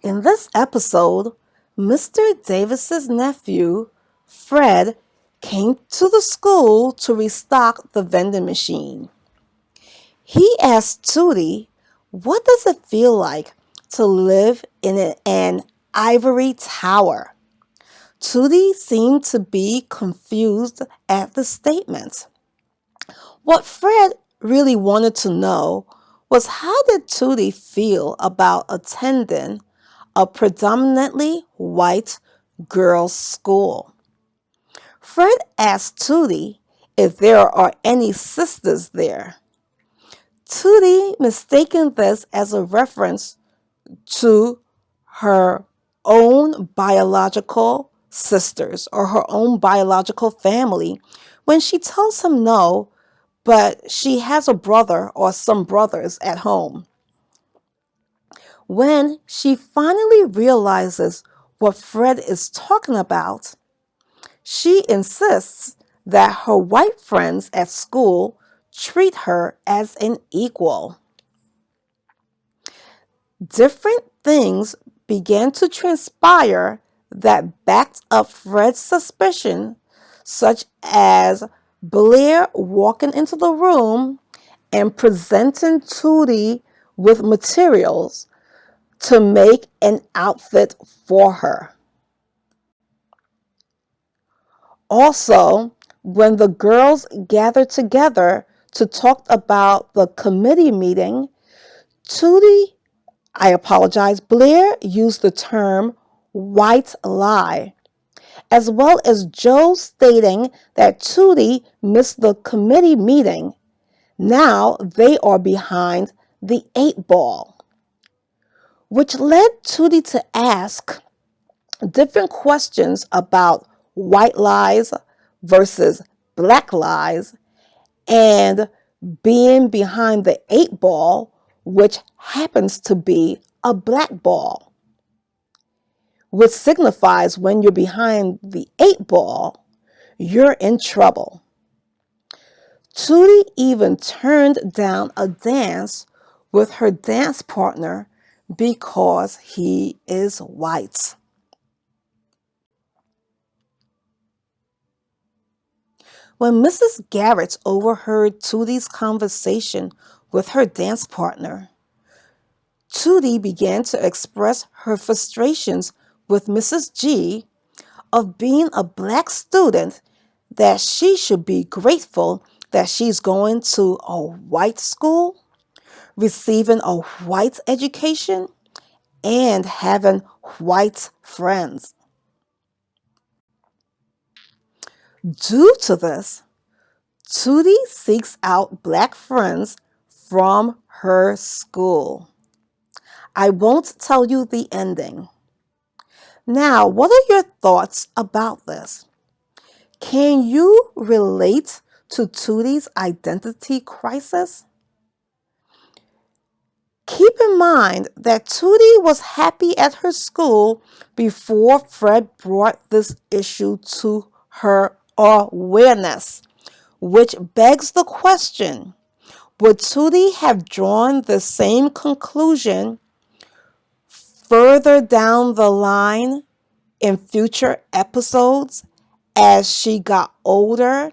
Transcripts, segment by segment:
In this episode, Mr. Davis's nephew, Fred, came to the school to restock the vending machine. He asked Tootie, what does it feel like to live in an ivory tower? Tootie seemed to be confused at the statement. What Fred really wanted to know was, how did Tootie feel about attending a predominantly white girls' school? Fred asked Tootie if there are any sisters there. Tootie mistaken this as a reference to her own biological sisters or her own biological family when she tells him no, but she has a brother or some brothers at home. When she finally realizes what Fred is talking about, she insists that her white friends at school treat her as an equal. Different things began to transpire that backed up Fred's suspicion, such as Blair walking into the room and presenting Tootie with materials to make an outfit for her. Also, when the girls gathered together to talk about the committee meeting, Blair used the term white lie, as well as Joe stating that Tootie missed the committee meeting. Now they are behind the 8 ball, which led Tootie to ask different questions about white lies versus black lies and being behind the 8 ball, which happens to be a black ball, which signifies when you're behind the 8 ball, you're in trouble. Tootie even turned down a dance with her dance partner because he is white. When Mrs. Garrett overheard Tootie's conversation with her dance partner, Tootie began to express her frustrations with Mrs. G of being a black student, that she should be grateful that she's going to a white school, receiving a white education, and having white friends. Due to this, Tootie seeks out black friends from her school. I won't tell you the ending. Now, what are your thoughts about this? Can you relate to Tootie's identity crisis? Keep in mind that Tootie was happy at her school before Fred brought this issue to her awareness, which begs the question, would Tootie have drawn the same conclusion further down the line in future episodes as she got older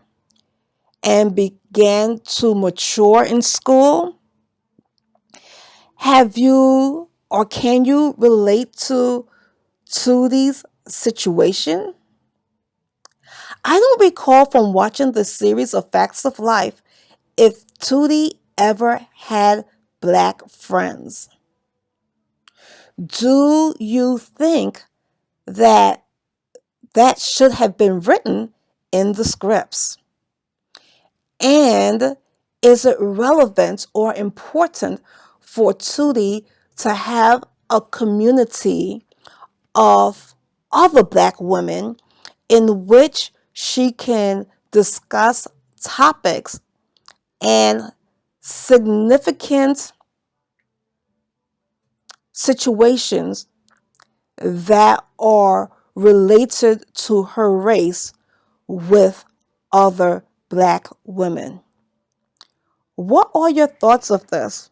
and began to mature in school? Have you or can you relate to Tootie's situation? I don't recall from watching the series of Facts of Life if Tootie ever had black friends. Do you think that should have been written in the scripts? And is it relevant or important for Tootie to have a community of other black women in which she can discuss topics and significant situations that are related to her race with other black women? What are your thoughts of this?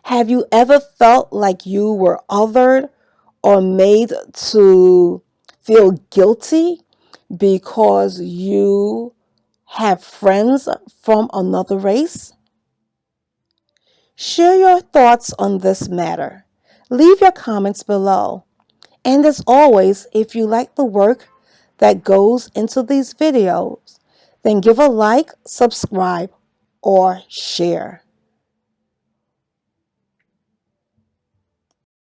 Have you ever felt like you were othered or made to feel guilty because you have friends from another race? Share your thoughts on this matter. Leave your comments below. And as always, if you like the work that goes into these videos, then give a like, subscribe, or share.